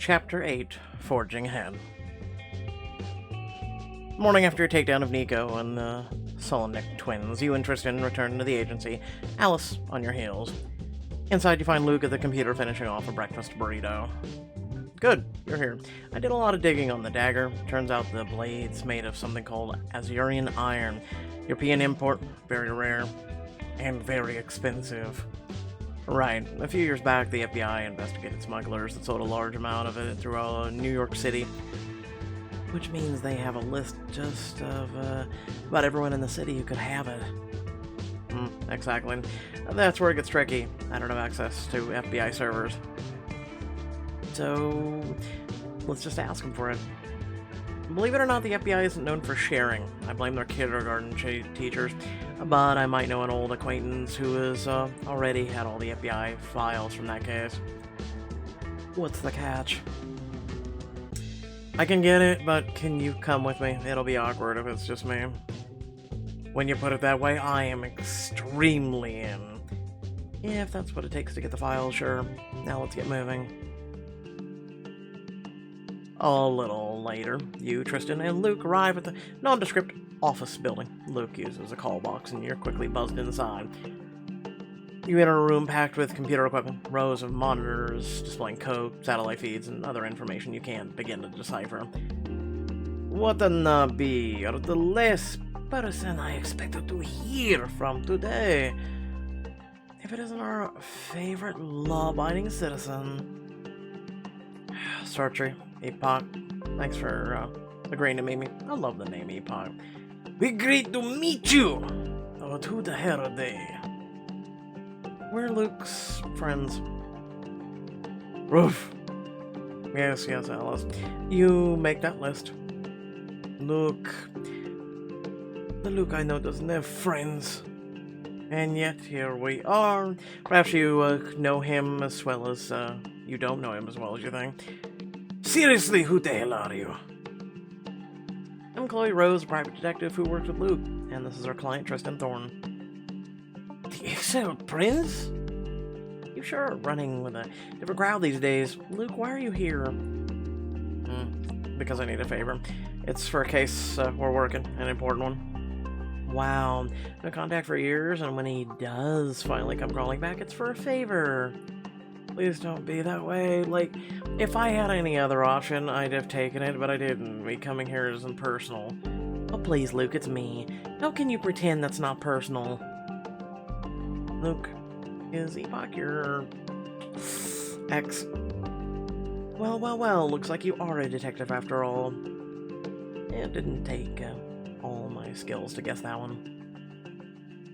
Chapter 8, Forging Ahead. Morning after your takedown of Nico and the Solonic twins, you and Tristan return to the agency, Alice on your heels. Inside you find Luke at the computer finishing off a breakfast burrito. Good, you're here. I did a lot of digging on the dagger. Turns out the blade's made of something called Azurian iron. European import, very rare, and very expensive. Right. A few years back, the FBI investigated smugglers that sold a large amount of it throughout New York City, which means they have a list just of about everyone in the city who could have it. Exactly. That's where it gets tricky. I don't have access to FBI servers. So, let's just ask them for it. Believe it or not, the FBI isn't known for sharing. I blame their kindergarten teachers, but I might know an old acquaintance who has already had all the FBI files from that case. What's the catch? I can get it, but can you come with me? It'll be awkward if it's just me. When you put it that way, I am extremely in. If that's what it takes to get the files, sure. Now let's get moving. A little later, you, Tristan, and Luke arrive at the nondescript office building. Luke uses a call box, and you're quickly buzzed inside. You enter a room packed with computer equipment, rows of monitors displaying code, satellite feeds, and other information you can't begin to decipher. What an be? You're the last person I expected to hear from today. If it isn't our favorite law-abiding citizen. Sartre, Epoch, thanks for agreeing to meet me. I love the name Epoch. Be great to meet you! Oh, but who the hell are they? We're Luke's friends. Roof. Yes, Alice. You make that list. Luke. The Luke I know doesn't have friends. And yet, here we are. Perhaps you know him as well as, you don't know him as well as you think. Seriously, who the hell are you? I'm Chloe Rose, a private detective who works with Luke, and this is our client, Tristan Thorne. The Excel Prince? You sure are running with a different crowd these days. Luke, why are you here? Because I need a favor. It's for a case we're working, an important one. Wow, no contact for years, and when he does finally come crawling back, it's for a favor. Please don't be that way. Like, if I had any other option, I'd have taken it, but I didn't. Me coming here isn't personal. Oh, please, Luke, it's me. How can you pretend that's not personal? Luke, is Epoch your ex? Well, looks like you are a detective after all. It didn't take all my skills to guess that one.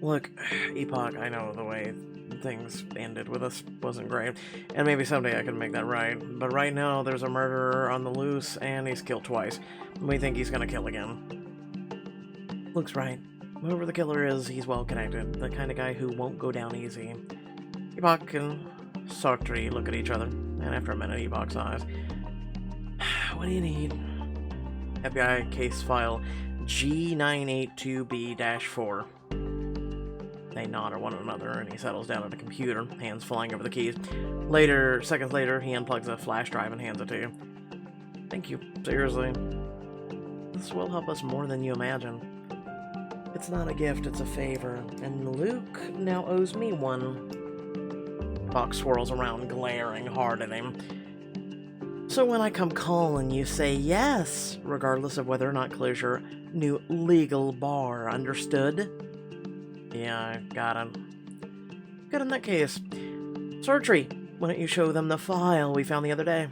Look, Epoch, I know the way things ended with us wasn't great, and maybe someday I can make that right, but right now there's a murderer on the loose, and he's killed twice. We think he's gonna kill again. Luke's right. Whoever the killer is, he's well connected, the kind of guy who won't go down easy. Epoch and Sartre look at each other, and after a minute, Epoch sighs. What do you need? FBI case file G982B-4. They nod at one another, and he settles down at the computer, hands flying over the keys. Seconds later, he unplugs a flash drive and hands it to you. Thank you, seriously. This will help us more than you imagine. It's not a gift, it's a favor, and Luke now owes me one. Fox swirls around, glaring hard at him. So when I come calling, you say yes, regardless of whether or not clears your new legal bar, understood? Yeah, I got him. Good in that case. Sartre, why don't you show them the file we found the other day?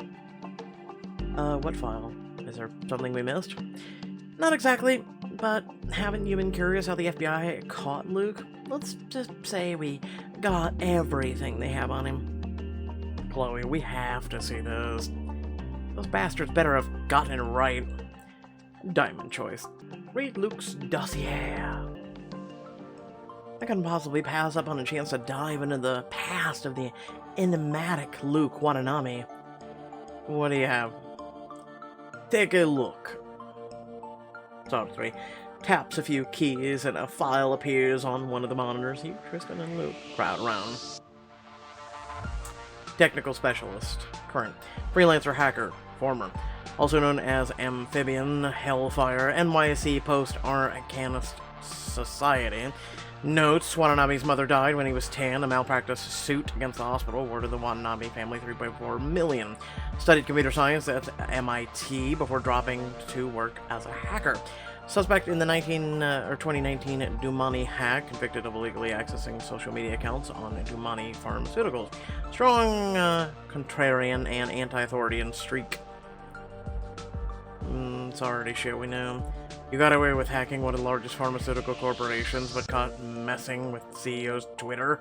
What file? Is there something we missed? Not exactly, but haven't you been curious how the FBI caught Luke? Let's just say we got everything they have on him. Chloe, we have to see this. Those bastards better have gotten it right. Diamond choice. Read Luke's dossier. I couldn't possibly pass up on a chance to dive into the past of the enigmatic Luke Watanabe. What do you have? Take a look. Sartre taps a few keys and a file appears on one of the monitors. You, Tristan, and Luke crowd around. Technical specialist, current. Freelancer hacker, former. Also known as Amphibian, Hellfire, NYSE Post-Arcanist Society. Notes, Watanabe's mother died when he was 10. A malpractice suit against the hospital awarded the Watanabe family $3.4 million. Studied computer science at MIT before dropping to work as a hacker. Suspect in the 2019 Dumani hack, convicted of illegally accessing social media accounts on Dumani Pharmaceuticals. Strong contrarian and anti-authorian streak. It's already shit we know. You got away with hacking one of the largest pharmaceutical corporations, but caught messing with CEO's Twitter?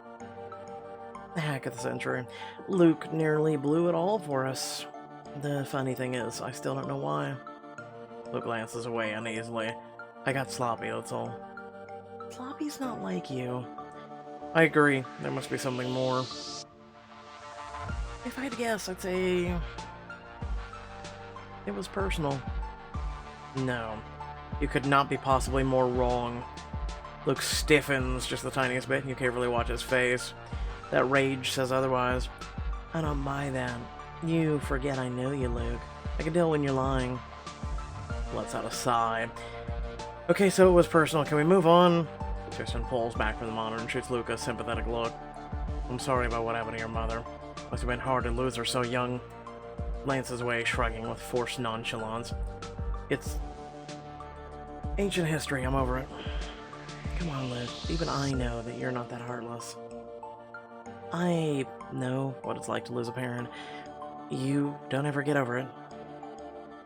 The hack of the century. Luke nearly blew it all for us. The funny thing is, I still don't know why. Luke glances away uneasily. I got sloppy, that's all. Sloppy's not like you. I agree. There must be something more. If I had to guess, I'd say... it was personal. No. You could not be possibly more wrong. Luke stiffens just the tiniest bit, and you carefully watch his face. That rage says otherwise. I don't buy that. You forget I know you, Luke. I can tell when you're lying. Lets out a sigh. Okay, so it was personal. Can we move on? Tristan pulls back from the monitor and shoots Luke a sympathetic look. I'm sorry about what happened to your mother. Must have been hard to lose her so young. Glances away, shrugging with forced nonchalance. It's ancient history. I'm over it. Come on, Luke. Even I know that you're not that heartless. I know what it's like to lose a parent. You don't ever get over it.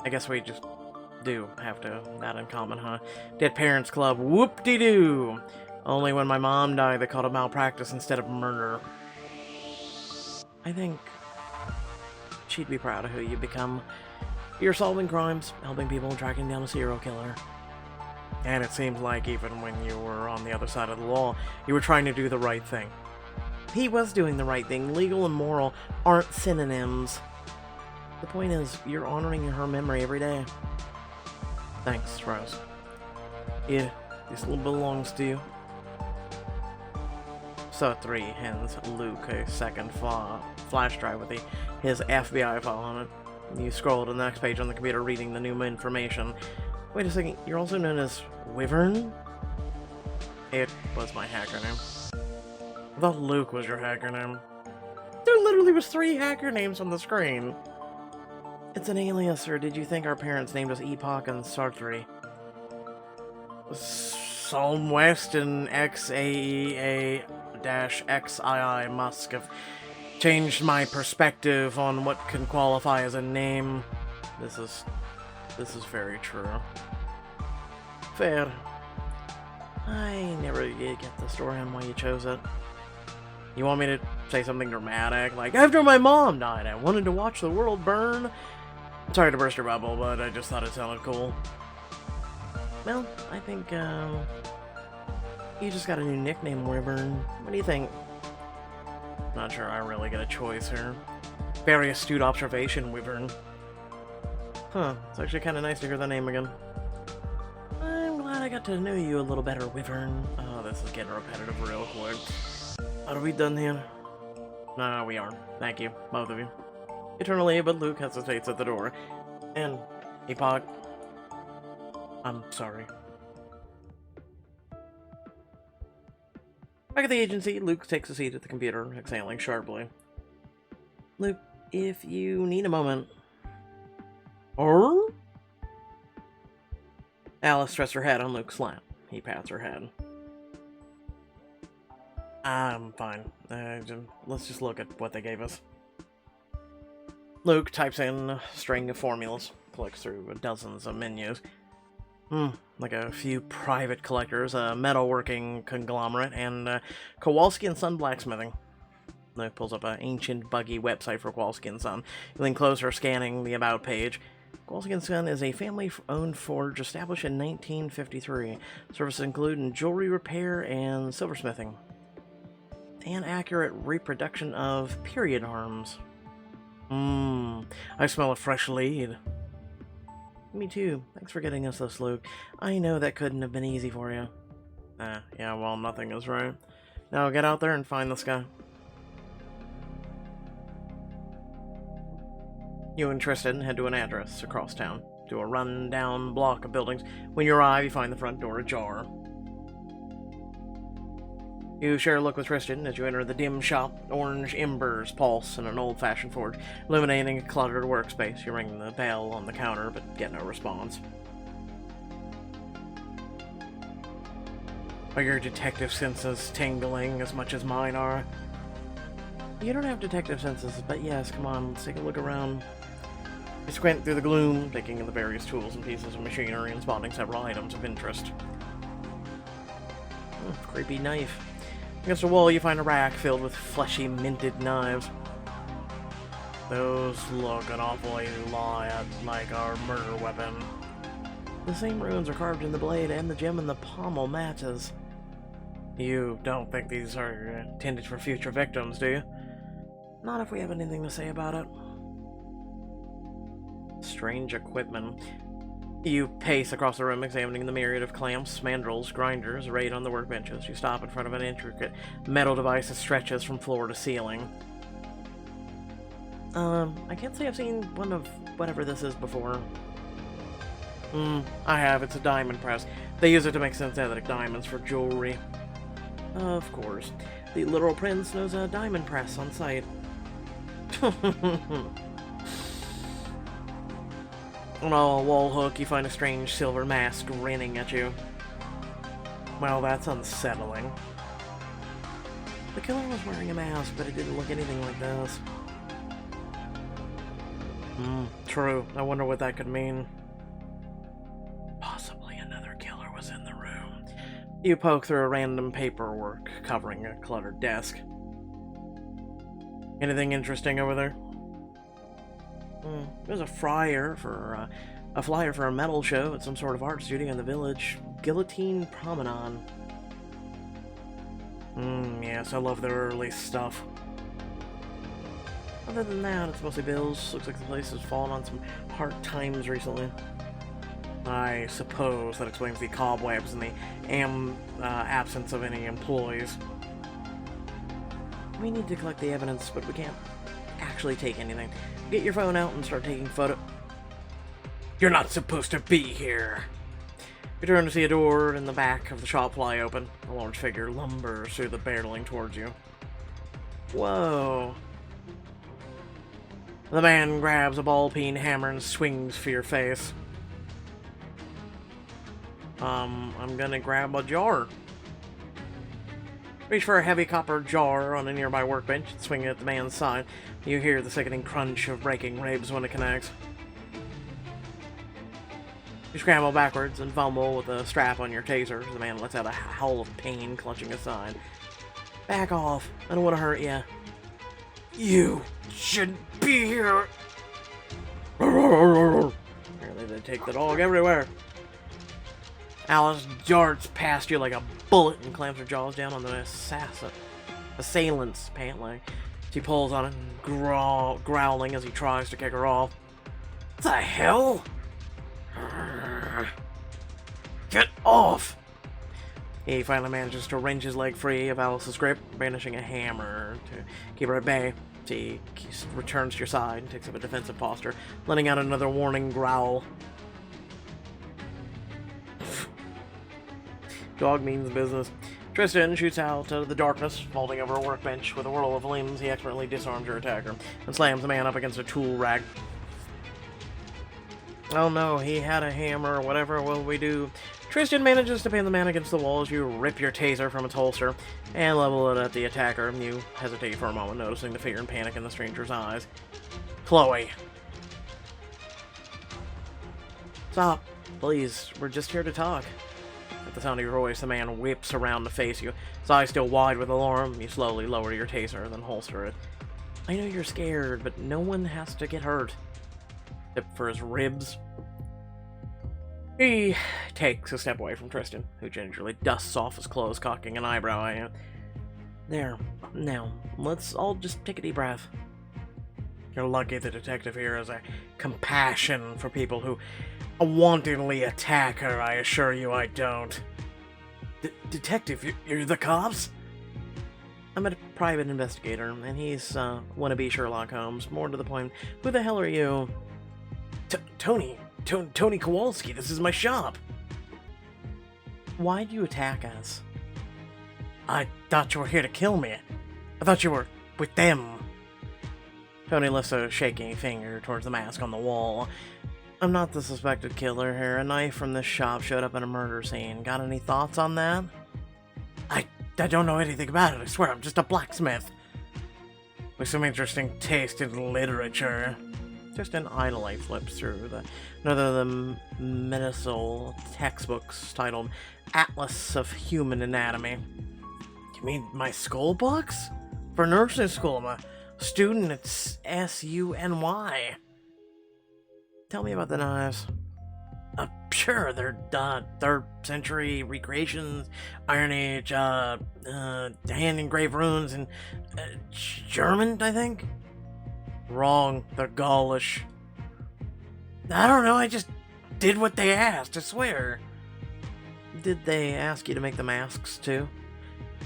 I guess we just do have that in common, huh? Dead Parents Club, whoop-de-doo! Only when my mom died they called it malpractice instead of murder. I think she'd be proud of who you become. You're solving crimes, helping people, tracking down a serial killer. And it seems like even when you were on the other side of the law, you were trying to do the right thing. He was doing the right thing. Legal and moral aren't synonyms. The point is, you're honoring her memory every day. Thanks, Rose. Yeah, this belongs to you. So 3 hands Luke a second flash drive with his FBI file on it. You scroll to the next page on the computer reading the new information. Wait a second, you're also known as Wyvern? It was my hacker name. I thought Luke was your hacker name. There literally was 3 hacker names on the screen. It's an alias, or did you think our parents named us Epoch and Sartre? Psalm West and XAEA-XII must have changed my perspective on what can qualify as a name. This is very true. Fair. I never get the story on why you chose it. You want me to say something dramatic? Like, after my mom died, I wanted to watch the world burn? Sorry to burst your bubble, but I just thought it sounded cool. Well, I think, you just got a new nickname, Wyvern. What do you think? Not sure I really get a choice here. Very astute observation, Wyvern. Huh, it's actually kind of nice to hear the name again. I'm glad I got to know you a little better, Wyvern. Oh, this is getting repetitive real quick. Are we done here? No, we are. Thank you, both of you. Eternally, but Luke hesitates at the door. And, Epoch, I'm sorry. Back at the agency, Luke takes a seat at the computer, exhaling sharply. Luke, if you need a moment... Or? Alice rests her head on Luke's lap. He pats her head. I'm fine. Let's just look at what they gave us. Luke types in a string of formulas, clicks through dozens of menus. Like a few private collectors, a metalworking conglomerate, and Kowalski and Son Blacksmithing. Luke pulls up an ancient, buggy website for Kowalski and Son. He then closes her scanning the About page. Kowalski & Son is a family-owned forge established in 1953. Services include jewelry repair and silversmithing. An accurate reproduction of period arms. I smell a fresh lead. Me too. Thanks for getting us this, Luke. I know that couldn't have been easy for you. Yeah, well, nothing is right. Now get out there and find this guy. You and Tristan head to an address across town, to a run-down block of buildings. When you arrive, you find the front door ajar. You share a look with Tristan as you enter the dim shop. Orange embers pulse in an old-fashioned forge, illuminating a cluttered workspace. You ring the bell on the counter, but get no response. Are your detective senses tingling as much as mine are? You don't have detective senses, but yes, come on, let's take a look around. You squint through the gloom, taking in the various tools and pieces of machinery and spotting several items of interest. Creepy knife. Against a wall, you find a rack filled with fleshy, minted knives. Those look an awfully lot like our murder weapon. The same runes are carved in the blade and the gem in the pommel matches. You don't think these are intended for future victims, do you? Not if we have anything to say about it. Strange equipment. You pace across the room, examining the myriad of clamps, mandrels, grinders arrayed on the workbenches. You stop in front of an intricate metal device that stretches from floor to ceiling. I can't say I've seen one of whatever this is before. I have. It's a diamond press. They use it to make synthetic diamonds for jewelry. Of course. The literal prince knows a diamond press on site. On a wall hook, you find a strange silver mask grinning at you. Well, that's unsettling. The killer was wearing a mask, but it didn't look anything like this. True. I wonder what that could mean. Possibly another killer was in the room. You poke through a random paperwork covering a cluttered desk. Anything interesting over there? There's a flyer for a metal show at some sort of art studio in the village. Guillotine Promenade. Yes, I love their early stuff. Other than that, it's mostly bills. Looks like the place has fallen on some hard times recently. I suppose that explains the cobwebs and the absence of any employees. We need to collect the evidence, but we can't actually take anything. Get your phone out and start taking photos. You're not supposed to be here. You turn to see a door in the back of the shop fly open. A large figure lumbers through the barreling towards you. Whoa. The man grabs a ball-peen hammer and swings for your face. I'm gonna grab a jar. Reach for a heavy copper jar on a nearby workbench and swing it at the man's side. You hear the sickening crunch of breaking ribs when it connects. You scramble backwards and fumble with the strap on your taser as the man lets out a howl of pain, clutching his side. Back off. I don't want to hurt you. You shouldn't be here. Apparently they take the dog everywhere. Alice darts past you like a bullet and clamps her jaws down on the assailant's pant leg. She pulls on it, growling as he tries to kick her off. What the hell? Get off! He finally manages to wrench his leg free of Alice's grip, brandishing a hammer to keep her at bay. She returns to your side and takes up a defensive posture, letting out another warning growl. Dog means business. Tristan shoots out of the darkness, vaulting over a workbench. With a whirl of limbs, he expertly disarms your attacker and slams the man up against a tool rack. Oh no, he had a hammer. Whatever will we do? Tristan manages to pin the man against the wall as you rip your taser from its holster and level it at the attacker. You hesitate for a moment, noticing the fear and panic in the stranger's eyes. Chloe. Stop. Please, we're just here to talk. At the sound of your voice, the man whips around to face you. His eyes still wide with alarm. You slowly lower your taser, then holster it. I know you're scared, but no one has to get hurt. Except for his ribs. He takes a step away from Tristan, who gingerly dusts off his clothes, cocking an eyebrow at you. There. Now, let's all just take a deep breath. You're lucky the detective here has a compassion for people who wantonly attack her. I assure you I don't. Detective, you're the cops? I'm a private investigator, and he's, wannabe Sherlock Holmes. More to the point, who the hell are you? Tony Kowalski, this is my shop! Why'd you attack us? I thought you were here to kill me. I thought you were with them. Tony lifts a shaking finger towards the mask on the wall. I'm not the suspected killer here. A knife from this shop showed up in a murder scene. Got any thoughts on that? I don't know anything about it, I swear, I'm just a blacksmith. With some interesting taste in literature. Just an idle eye flips through another of the medical textbooks titled Atlas of Human Anatomy. You mean my school books? For nursing school, I'm a student at SUNY. Tell me about the knives. Sure, they're 3rd century recreations, Iron Age, hand engraved runes, and German, I think? Wrong, they're Gaulish. I don't know, I just did what they asked, I swear. Did they ask you to make the masks too?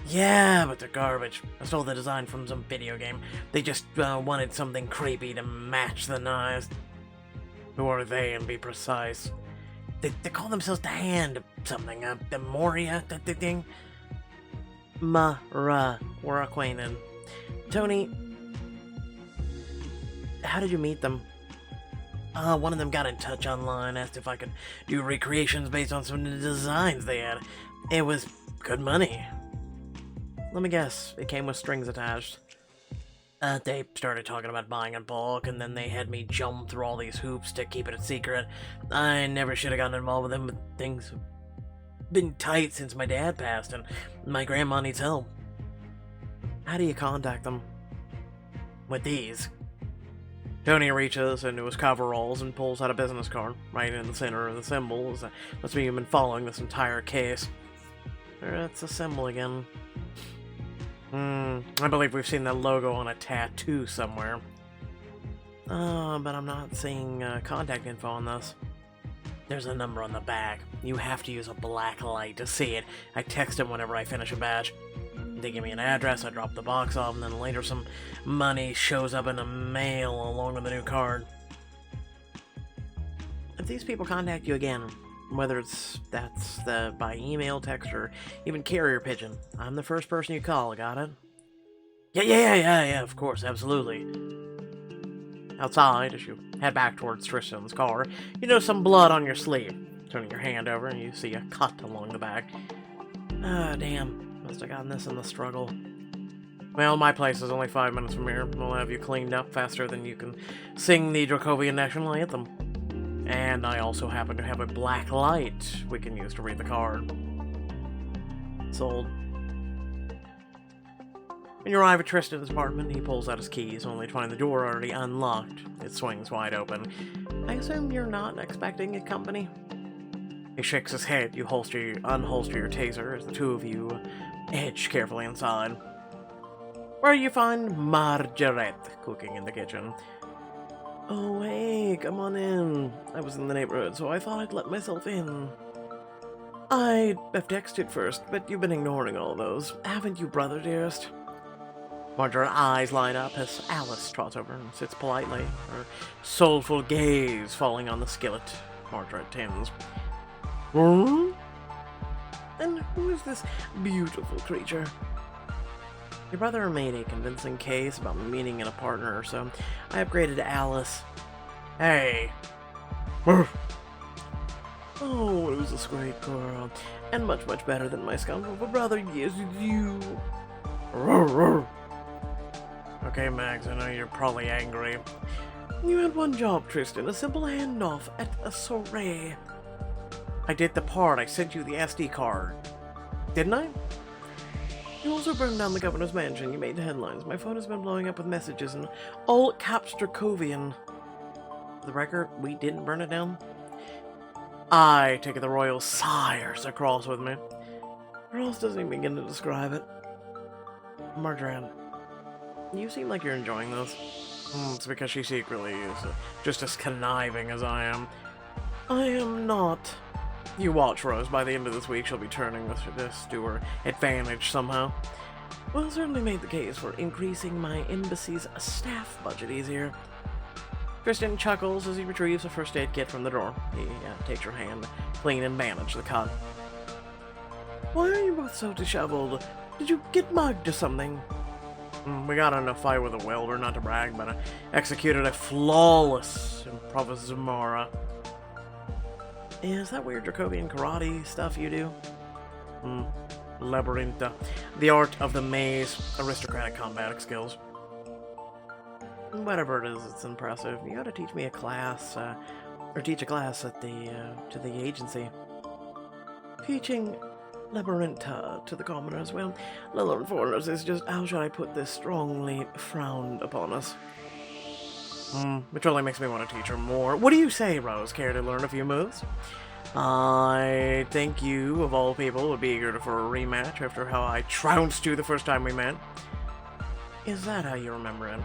Yeah, but they're garbage. I stole the design from some video game. They just wanted something creepy to match the knives. Who are they, and be precise? They call themselves the Hand something, the Moria, that thing. We're acquainted. Tony, how did you meet them? One of them got in touch online, asked if I could do recreations based on some of the designs they had. It was good money. Let me guess, it came with strings attached. They started talking about buying in bulk, and then they had me jump through all these hoops to keep it a secret. I never should have gotten involved with them, but things have been tight since my dad passed, and my grandma needs help. How do you contact them? With these. Tony reaches into his coveralls and pulls out a business card. Right in the center of the symbol must mean you've been following this entire case. It's a symbol again. I believe we've seen that logo on a tattoo somewhere. But I'm not seeing contact info on this. There's a number on the back. You have to use a black light to see it. I text them whenever I finish a batch. They give me an address, I drop the box off, and then later some money shows up in the mail along with the new card. If these people contact you again, whether that's by email, text, or even carrier pigeon, I'm the first person you call, got it? Yeah, of course, absolutely. Outside, as you head back towards Tristan's car, you notice some blood on your sleeve. Turning your hand over, and you see a cut along the back. Ah, damn. Must have gotten this in the struggle. Well, my place is only 5 minutes from here. We'll have you cleaned up faster than you can sing the Dracovian national anthem. And I also happen to have a black light we can use to read the card. Sold. When you arrive at Tristan's apartment, he pulls out his keys, only to find the door already unlocked. It swings wide open. I assume you're not expecting a company? He shakes his head. You unholster your taser as the two of you edge carefully inside. Where you find Margaret cooking in the kitchen. Oh, hey, come on in. I was in the neighborhood, so I thought I'd let myself in. I'd have texted first, but you've been ignoring all those. Haven't you, brother dearest? Margaret's eyes light up as Alice trots over and sits politely, her soulful gaze falling on the skillet Margaret tends. Hmm? And who is this beautiful creature? Your brother made a convincing case about me meeting in a partner, so I upgraded to Alice. Hey. Oh, it was a great girl, and much, much better than my scoundrel of a brother. Yes, you. Okay, Max, I know you're probably angry. You had one job, Tristan, a simple handoff at a soiree. I did the part. I sent you the SD card. Didn't I? You also burned down the governor's mansion. You made headlines. My phone has been blowing up with messages in all caps Dracovian. For the record, we didn't burn it down. I take it the royal sires across with me. Or else doesn't even begin to describe it. Margaret, you seem like you're enjoying this. It's because she secretly is just as conniving as I am. I am not. You watch, Rose. By the end of this week, she'll be turning this to her advantage somehow. Well, certainly made the case for increasing my embassy's staff budget easier. Tristan chuckles as he retrieves a first aid kit from the drawer. He takes your hand, clean and bandage the cut. Why are you both so disheveled? Did you get mugged or something? We got in a fight with a welder, not to brag, but I executed a flawless improvisamara. Is that weird Dracovian karate stuff you do? Labyrinth, the art of the maze, aristocratic combatic skills. Whatever it is, it's impressive. You gotta teach me a class, or teach a class at to the agency. Teaching Labyrinth to the commoners, well, little foreigners is just, how should I put this, strongly frowned upon us. Which only makes me want to teach her more. What do you say, Rose? Care to learn a few moves? I think you, of all people, would be eager for a rematch after how I trounced you the first time we met. Is that how you remember it?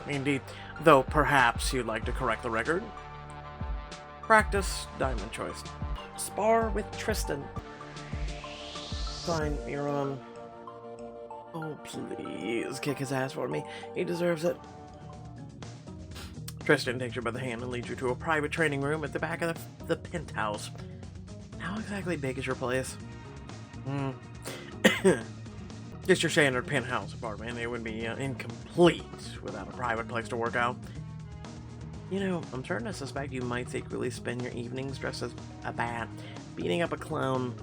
Indeed. Though perhaps you'd like to correct the record. Practice diamond choice. Spar with Tristan. Fine, you're on. Oh, please, kick his ass for me. He deserves it. Tristan takes you by the hand and leads you to a private training room at the back of the penthouse. How exactly big is your place? Just your standard penthouse apartment. It would be incomplete without a private place to work out. You know, I'm starting to suspect you might secretly spend your evenings dressed as a bat, beating up a clown.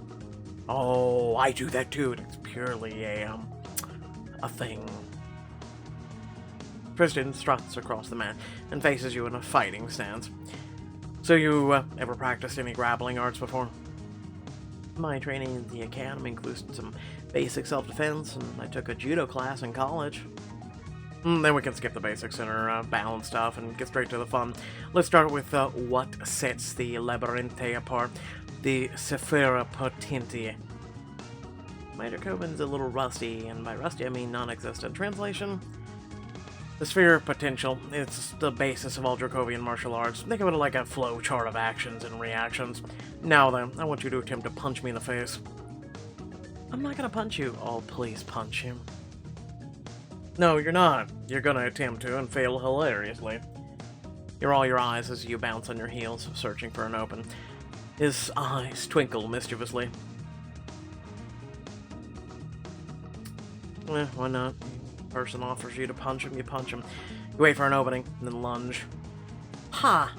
Oh, I do that too. It's purely a thing. Tristan struts across the mat and faces you in a fighting stance. So you ever practiced any grappling arts before? My training in the academy includes some basic self-defense, and I took a judo class in college. Then we can skip the basics and our balance stuff and get straight to the fun. Let's start with what sets the Labyrinthe apart. The Sephira Potentia. My Dracobin's a little rusty, and by rusty I mean non-existent. Translation? The Sphere of Potential. It's the basis of all Dracovian martial arts. Think of it like a flow chart of actions and reactions. Now then, I want you to attempt to punch me in the face. I'm not gonna punch you. Oh, please punch him. No, you're not. You're gonna attempt to and fail hilariously. You're all your eyes as you bounce on your heels, searching for an open. His eyes twinkle mischievously. Why not? Person offers you to punch him, you punch him. You wait for an opening, and then lunge. Ha!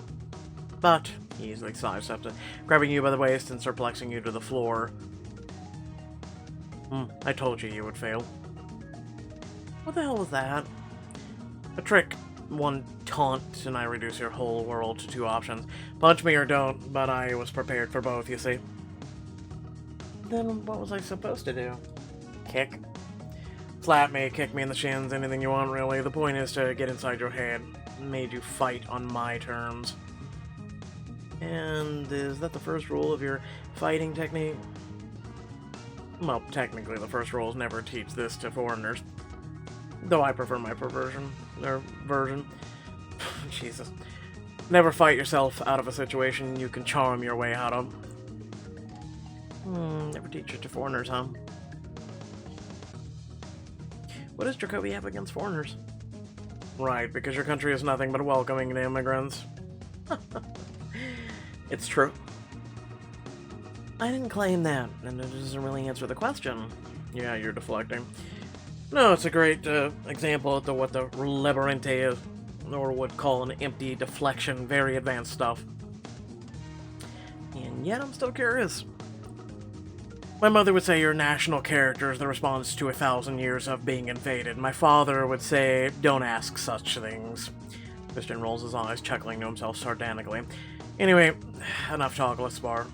But he easily sidesteps it, grabbing you by the waist and suplexing you to the floor. I told you would fail. What the hell was that? A trick. One taunt, and I reduce your whole world to two options. Punch me or don't, but I was prepared for both, you see. Then what was I supposed to do? Kick? Slap me, kick me in the shins, anything you want, really. The point is to get inside your head. Made you fight on my terms. And is that the first rule of your fighting technique? Well, technically, the first rule is never teach this to foreigners. Though I prefer my version. Jesus. Never fight yourself out of a situation you can charm your way out of. Never teach it to foreigners, huh? What does Dracovia have against foreigners? Right, because your country is nothing but welcoming to immigrants. It's true. I didn't claim that, and it doesn't really answer the question. Yeah, you're deflecting. No, it's a great example of what the Labyrinthe is, or would call an empty deflection, very advanced stuff. And yet I'm still curious. My mother would say your national character is the response to 1,000 years of being invaded. My father would say, don't ask such things. Tristan rolls his eyes, chuckling to himself sardonically. Anyway, enough talk, let's spar.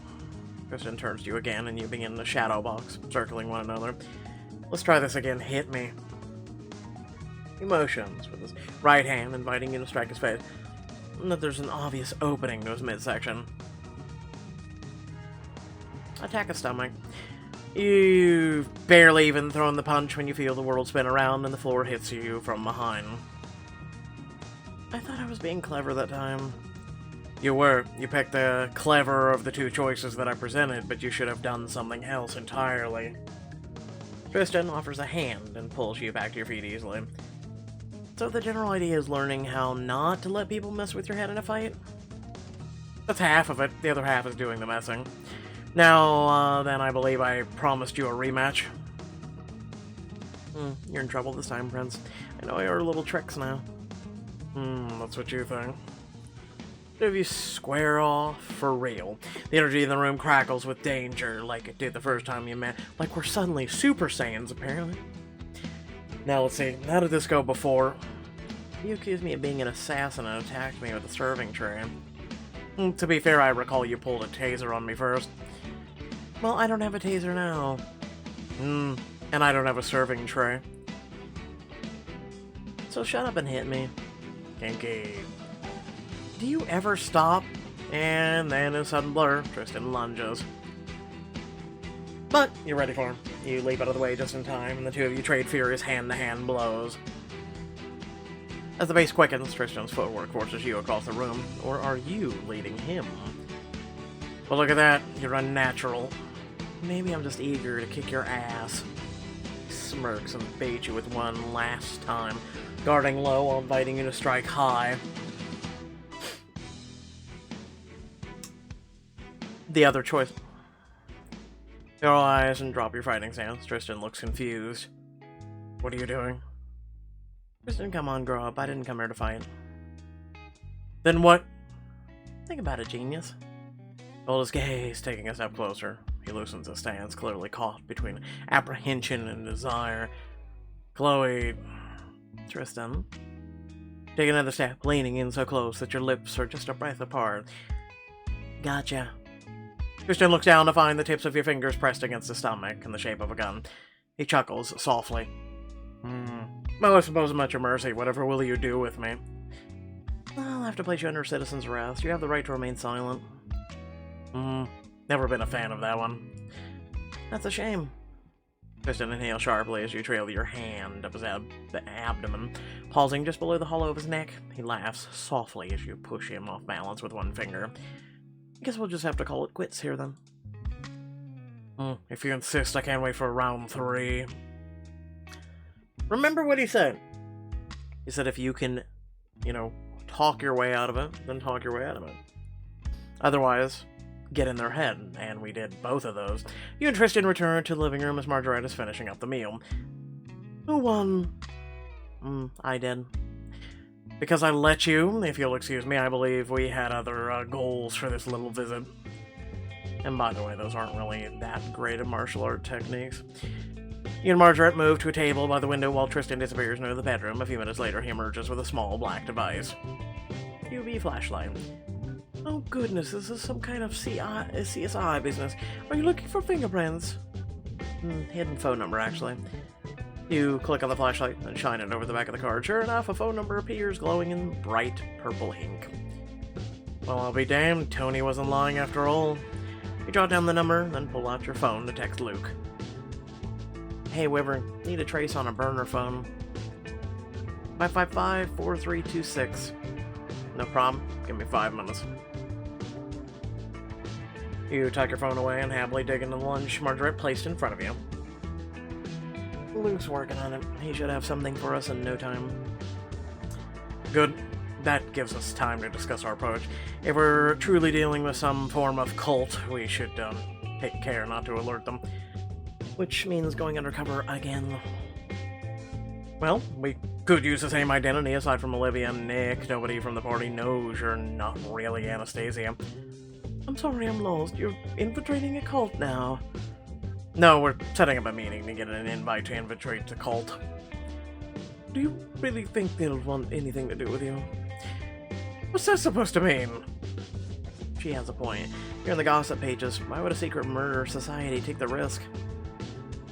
Tristan turns to you again, and you begin the shadow box, circling one another. Let's try this again. Hit me. Emotions, with his right hand inviting you to strike his face. And that there's an obvious opening to his midsection. Attack his stomach. You've barely even thrown the punch when you feel the world spin around and the floor hits you from behind. I thought I was being clever that time. You were. You picked the cleverer of the two choices that I presented, but you should have done something else entirely. Tristan offers a hand and pulls you back to your feet easily. So the general idea is learning how not to let people mess with your head in a fight? That's half of it. The other half is doing the messing. Now, then I believe I promised you a rematch. You're in trouble this time, Prince. I know your little tricks now. That's what you think. If you square off, for real. The energy in the room crackles with danger, like it did the first time you met. Like we're suddenly Super Saiyans, apparently. Now let's see, how did this go before? You accused me of being an assassin and attacked me with a serving tray. To be fair, I recall you pulled a taser on me first. Well, I don't have a taser now. And I don't have a serving tray. So shut up and hit me. Kinky. Do you ever stop? And then in a sudden blur, Tristan lunges. But you're ready for him. You leap out of the way just in time, and the two of you trade furious hand-to-hand blows. As the pace quickens, Tristan's footwork forces you across the room. Or are you leading him? Well, look at that. You're unnatural. Maybe I'm just eager to kick your ass. He smirks and baits you with one last time, guarding low while inviting you to strike high. The other choice. Your eyes and drop your fighting stance. Tristan looks confused. What are you doing? Tristan, come on, grow up. I didn't come here to fight. Then what? Think about it, genius. Hold his gaze, taking a step closer. He loosens his stance, clearly caught between apprehension and desire. Chloe... Tristan. Take another step, leaning in so close that your lips are just a breath apart. Gotcha. Tristan looks down to find the tips of your fingers pressed against his stomach in the shape of a gun. He chuckles softly. Well, I suppose I'm at your mercy. Whatever will you do with me? I'll have to place you under citizen's arrest. You have the right to remain silent. Never been a fan of that one. That's a shame. Tristan inhales sharply as you trail your hand up his abdomen, pausing just below the hollow of his neck. He laughs softly as you push him off balance with one finger. I guess we'll just have to call it quits here, then. If you insist, I can't wait for round 3. Remember what he said. He said if you can, talk your way out of it, then talk your way out of it. Otherwise, get in their head, and we did both of those. You and Tristan return to the living room as Margaret is finishing up the meal. Who won? I did. Because I let you, if you'll excuse me. I believe we had other goals for this little visit. And by the way, those aren't really that great of martial art techniques. You and Margaret move to a table by the window while Tristan disappears into the bedroom. A few minutes later, he emerges with a small black device. UV flashlight. Oh goodness, this is some kind of CSI business. Are you looking for fingerprints? Hidden phone number, actually. You click on the flashlight and shine it over the back of the card. Sure enough, a phone number appears glowing in bright purple ink. Well, I'll be damned, Tony wasn't lying after all. You jot down the number, then pull out your phone to text Luke. Hey, Wyvern, need a trace on a burner phone. 555-4326. No problem, give me 5 minutes. You tuck your phone away and happily dig into the lunch Margaret placed in front of you. Luke's working on it. He should have something for us in no time. Good. That gives us time to discuss our approach. If we're truly dealing with some form of cult, we should take care not to alert them. Which means going undercover again. Well, we could use the same identity aside from Olivia and Nick. Nobody from the party knows you're not really Anastasia. I'm sorry, I'm lost. You're infiltrating a cult now. No, we're setting up a meeting to get an invite to infiltrate the cult. Do you really think they'll want anything to do with you? What's that supposed to mean? She has a point. You're in the gossip pages. Why would a secret murder society take the risk?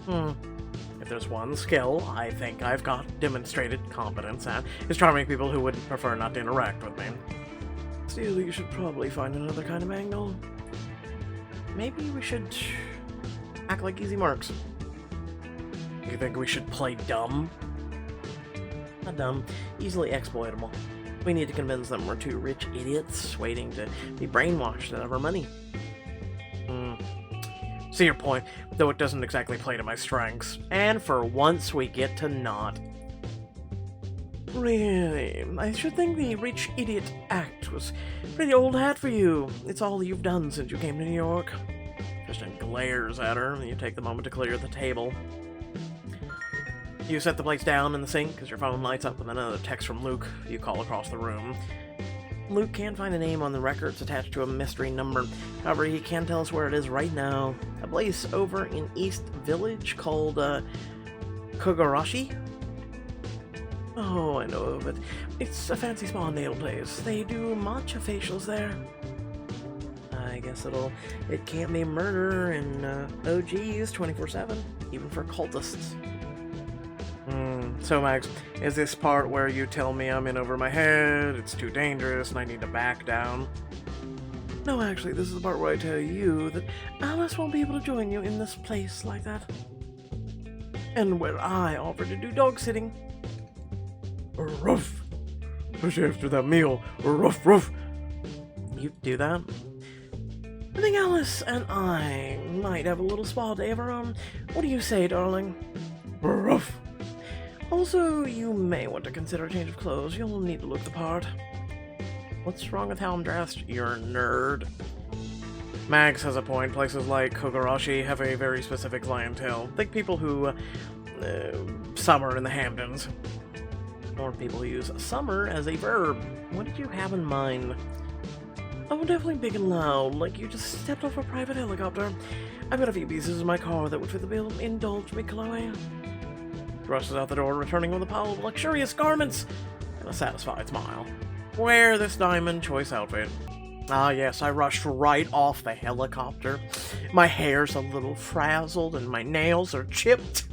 If there's one skill I think I've got demonstrated competence at, is charming people who would prefer not to interact with me. Still, you should probably find another kind of angle. Maybe we should act like easy marks. You think we should play dumb? Not dumb, easily exploitable. We need to convince them we're two rich idiots waiting to be brainwashed out of our money. See your point, though it doesn't exactly play to my strengths. And for once, we get to not. Really, I should think the Rich Idiot act was pretty old hat for you. It's all you've done since you came to New York. Kristen glares at her, and you take the moment to clear the table. You set the plates down in the sink as your phone lights up with another text from Luke. You call across the room. Luke can't find a name on the records attached to a mystery number. However, he can tell us where it is right now. A place over in East Village called, Kogarashi? Oh, I know of it. It's a fancy spa nail place. They do matcha facials there. I guess it can't be murder and OGs 24/7, even for cultists. So Max, is this part where you tell me I'm in over my head, it's too dangerous, and I need to back down? No, actually, this is the part where I tell you that Alice won't be able to join you in this place like that. And where I offer to do dog sitting. Ruff! Especially after that meal. Ruff, ruff! You do that? I think Alice and I might have a little spa day of our own. What do you say, darling? Ruff! Also, you may want to consider a change of clothes. You'll need to look the part. What's wrong with how I'm dressed? You're a nerd. Mags has a point. Places like Kogarashi have a very specific clientele. Think people who summer in the Hamptons. Or people who use summer as a verb. What did you have in mind? Oh, definitely big and loud, like you just stepped off a private helicopter. I've got a few pieces in my car that would fit the bill. Indulge me, Chloe. Rushes out the door, returning with a pile of luxurious garments and a satisfied smile. Wear this diamond choice outfit. Ah, yes, I rushed right off the helicopter. My hair's a little frazzled and my nails are chipped.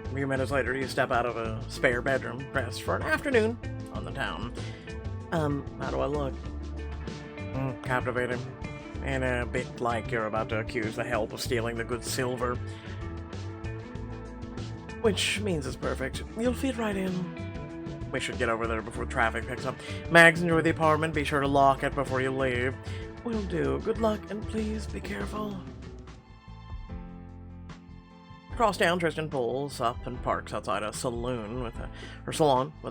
A few minutes later, you step out of a spare bedroom, dressed for an afternoon on the town. How do I look? Captivating. And a bit like you're about to accuse the help of stealing the good silver. Which means it's perfect. You'll fit right in. We should get over there before traffic picks up. Mags, enjoy the apartment. Be sure to lock it before you leave. Will do. Good luck, and please be careful. Across town, Tristan pulls up and parks outside a salon with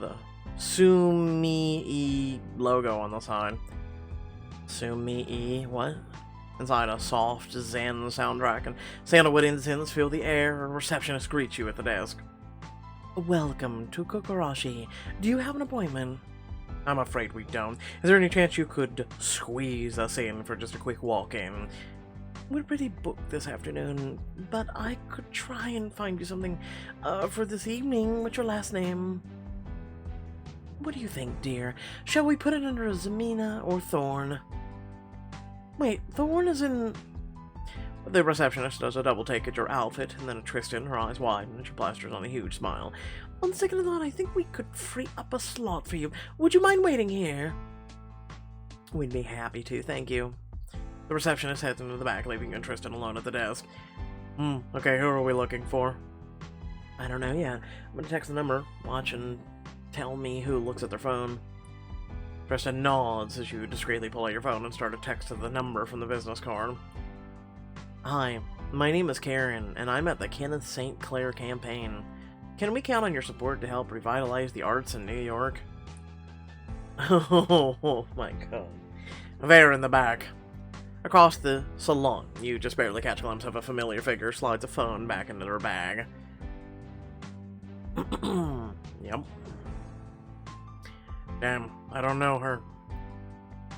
a Sumi-e logo on the side. Sumi-e, what? Inside a soft Zen soundtrack and sandalwood incense fill the air. A receptionist greets you at the desk. Welcome to Kogarashi. Do you have an appointment? I'm afraid we don't. Is there any chance you could squeeze us in for just a quick walk-in? We're pretty booked this afternoon, but I could try and find you something for this evening. What's your last name? What do you think, dear? Shall we put it under Zamina or Thorn? Wait, Thorn is in... The receptionist does a double take at your outfit, and then a Tristan, her eyes widen, and she plasters on a huge smile. On second thought, I think we could free up a slot for you. Would you mind waiting here? We'd be happy to, thank you. The receptionist heads into the back, leaving you and Tristan alone at the desk. Okay, who are we looking for? I don't know yet. I'm gonna text the number, watch and tell me who looks at their phone. Tristan nods as you discreetly pull out your phone and start a text to the number from the business card. Hi, my name is Karen, and I'm at the Kenneth St. Clair campaign. Can we count on your support to help revitalize the arts in New York? Oh my god. There in the back. Across the salon, you just barely catch a glimpse of a familiar figure slides a phone back into her bag. Yep. Damn, I don't know her.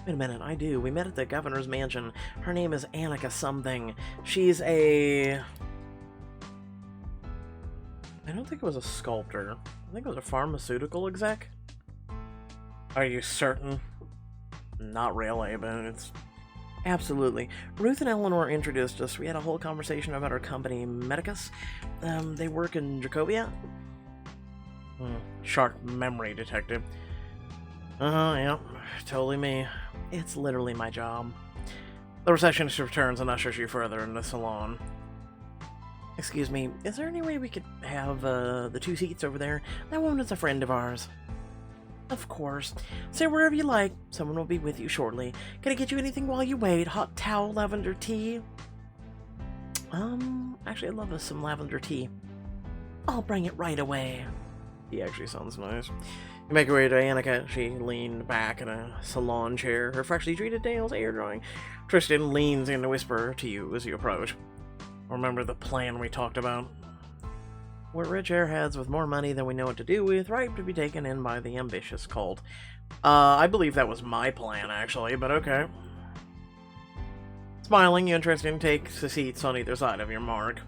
Wait a minute, I do. We met at the governor's mansion. Her name is Annika something. She's a... I don't think it was a sculptor. I think it was a pharmaceutical exec. Are you certain? Not really, but it's... Absolutely. Ruth and Eleanor introduced us. We had a whole conversation about our company, Medicus. They work in Dracovia. Sharp memory, detective. Yeah, totally me. It's literally my job. The receptionist returns and ushers you further in the salon. Excuse me, is there any way we could have the 2 seats over there? That woman is a friend of ours. Of course. Sit wherever you like. Someone will be with you shortly. Can I get you anything while you wait? Hot towel, lavender tea? Actually, I'd love some lavender tea. I'll bring it right away. He actually sounds nice. You make your way to Annika. She leaned back in a salon chair, her freshly treated nails air drying. Tristan leans in to whisper to you as you approach. Remember the plan we talked about? We're rich airheads with more money than we know what to do with, ripe to be taken in by the ambitious cult. I believe that was my plan, actually, but okay. Smiling, you and Tristan take the seats on either side of your mark.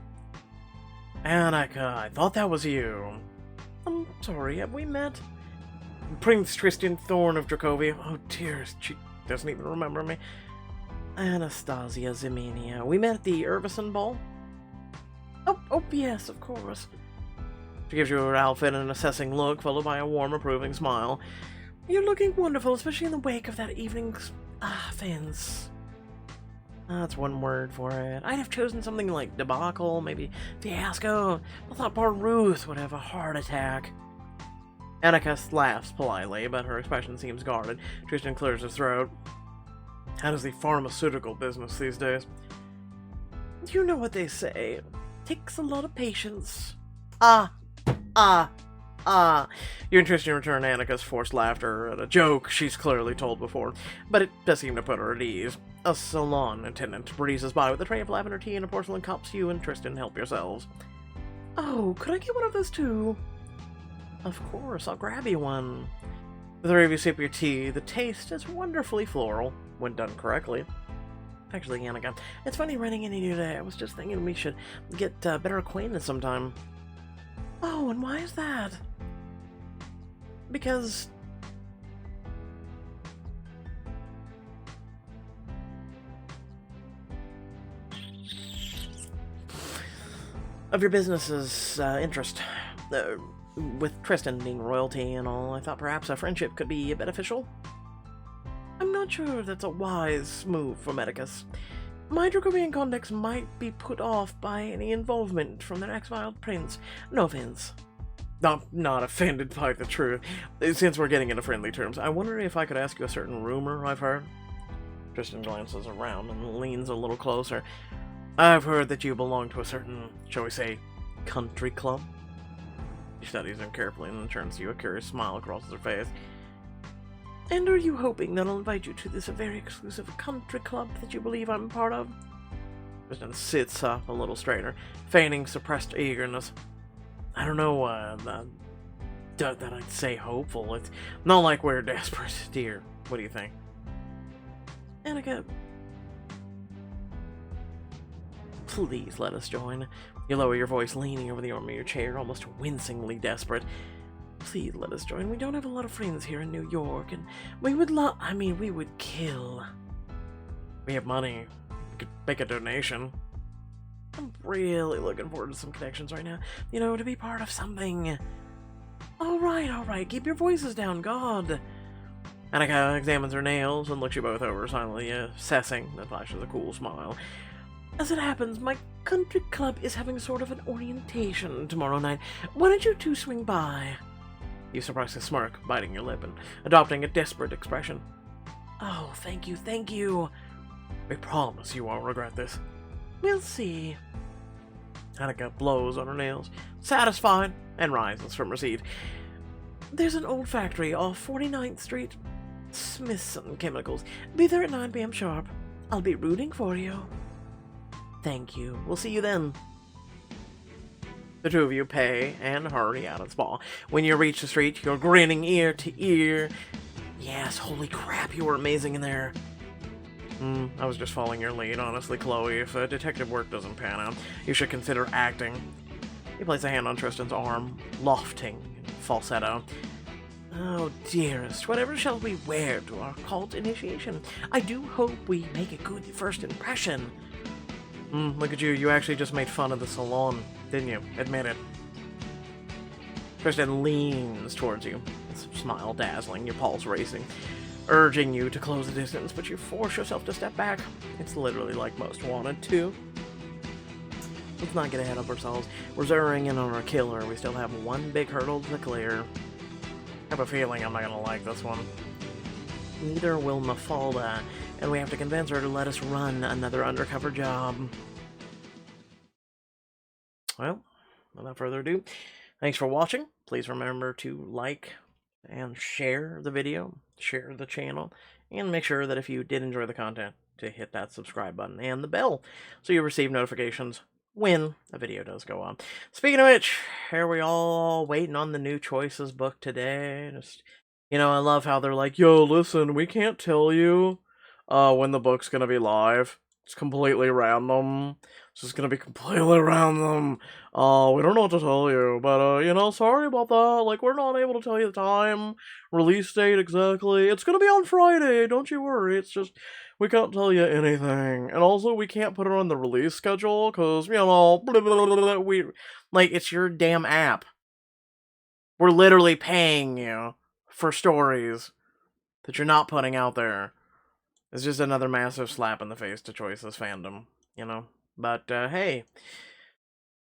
Annika, I thought that was you. I'm sorry, have we met? Prince Tristan Thorn of Dracovia. Oh dear, she doesn't even remember me. Anastasia Zemenia. We met at the Irvison Ball? Oh, yes, of course. She gives you her outfit and an assessing look, followed by a warm, approving smile. You're looking wonderful, especially in the wake of that evening's offense. That's one word for it. I'd have chosen something like debacle, maybe fiasco. I thought poor Ruth would have a heart attack. Annika laughs politely, but her expression seems guarded. Tristan clears his throat. How does the pharmaceutical business these days? You know what they say. Takes a lot of patience. You and Tristan return Annika's forced laughter at a joke she's clearly told before, but it does seem to put her at ease. A salon attendant breezes by with a tray of lavender tea and a porcelain cups. You and Tristan help yourselves. Oh, could I get one of those too? Of course, I'll grab you one. The three of you sip your tea. The taste is wonderfully floral, when done correctly. Actually, Annika, it's funny running into you today. I was just thinking we should get better acquainted sometime. Oh, and why is that? Because... of your business's interest. With Tristan being royalty and all, I thought perhaps a friendship could be beneficial. I'm not sure that's a wise move for Medicus. My Dracovian contacts might be put off by any involvement from their exiled prince. No offense. I'm not offended by the truth. Since we're getting into friendly terms, I wonder if I could ask you a certain rumor I've heard. Tristan glances around and leans a little closer. I've heard that you belong to a certain, shall we say, country club? She studies him carefully and then turns to you, a curious smile crosses her face. And are you hoping that I'll invite you to this very exclusive country club that you believe I'm a part of? Tristan sits up a little straighter, feigning suppressed eagerness. I don't know that I'd say hopeful. It's not like we're desperate, dear. What do you think? Annika, please let us join. You lower your voice, leaning over the arm of your chair, almost wincingly desperate. Please let us join. We don't have a lot of friends here in New York, and we would we would kill. We have money. We could make a donation. I'm really looking forward to some connections right now. You know, to be part of something. Alright, keep your voices down, God. Annika examines her nails and looks you both over, silently assessing, then flashes a cool smile. As it happens, my country club is having sort of an orientation tomorrow night. Why don't you two swing by? You suppress a smirk, biting your lip and adopting a desperate expression. Oh, thank you. We promise you won't regret this. We'll see. Annika blows on her nails, satisfied, and rises from her seat. There's an old factory off 49th Street. Smithson Chemicals. Be there at 9 p.m. sharp. I'll be rooting for you. Thank you. We'll see you then. The two of you pay and hurry out of the spa. When you reach the street, you're grinning ear to ear. Yes, holy crap, you were amazing in there. I was just following your lead, honestly, Chloe. If detective work doesn't pan out, you should consider acting. He places a hand on Tristan's arm, lofting falsetto. Oh, dearest, whatever shall we wear to our cult initiation? I do hope we make a good first impression. Look at you. You actually just made fun of the salon, didn't you? Admit it. Tristan leans towards you, his smile dazzling, your pulse racing, urging you to close the distance, but you force yourself to step back. It's literally like most wanted to. Let's not get ahead of ourselves. We're zeroing in on our killer. We still have one big hurdle to clear. I have a feeling I'm not gonna like this one. Neither will Mafalda, and we have to convince her to let us run another undercover job. Well, without further ado, thanks for watching. Please remember to like and share the video, share the channel, and make sure that if you did enjoy the content, to hit that subscribe button and the bell so you receive notifications when a video does go on. Speaking of which, here we all waiting on the new Choices book today. Just, I love how they're like, yo, listen, we can't tell you when the book's gonna be live. It's completely random. It's just gonna be completely random. We don't know what to tell you, but, sorry about that. Like, we're not able to tell you the time, release date exactly. It's gonna be on Friday, don't you worry. It's just, we can't tell you anything. And also, we can't put it on the release schedule, because, it's your damn app. We're literally paying you for stories that you're not putting out there. It's just another massive slap in the face to Choices fandom, But, hey,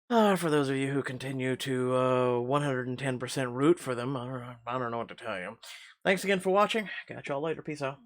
for those of you who continue to 110% root for them, I don't know what to tell you. Thanks again for watching. Catch y'all later. Peace out.